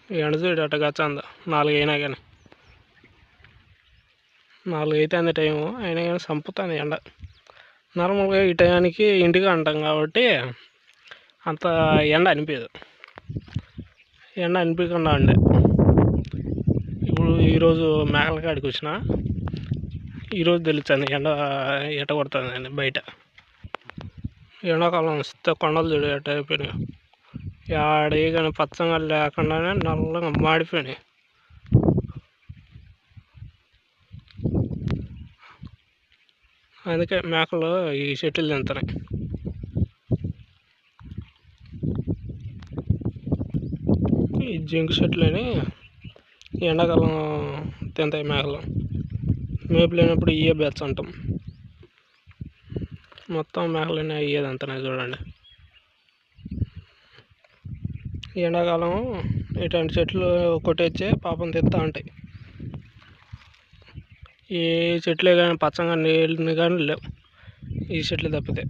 ఎండ చూడు అట్ట గచ్చంద 4 అయినా కానీ 4 అవుతుంది టైము అయినా కానీ చంపుతుంది ఎండ. నార్మల్గా ఈ టయానికి ఇంటికి అంటాం కాబట్టి అంత ఎండ అనిపించదు, ఎండ అనిపించకుండా ఉండే. ఇప్పుడు ఈరోజు మేకల కాడికి వచ్చిన, ఈరోజు తెలుస్తుంది ఎండ ఎట్ట కొడుతుంది బయట. ఎండాకాలం వస్తే కొండలు చూడు ఎట్ట అయిపోయినాయి, ఆడే కానీ పచ్చగా లేకుండానే నల్లగా మాడిపోయినాయి. అందుకే మేకలు ఈ చెట్లు తింటున్నాయి. ఈ జింక్ చెట్లని ఎండాకాలం తింటాయి మేకలు. మేపు లేనప్పుడు ఇయ్యే బెచ్చ అంటాం. మొత్తం మేకలన్నీ అయ్యేది తింటున్నాయి చూడండి. ఎండాకాలం ఇటువంటి చెట్లు కొట్టేచ్చే పాపం తింటూ ఉంటాయి. ఏ చెట్లే కానీ పచ్చగా నీళ్ళు కానీ లేవు ఈ చెట్లు తప్పితే.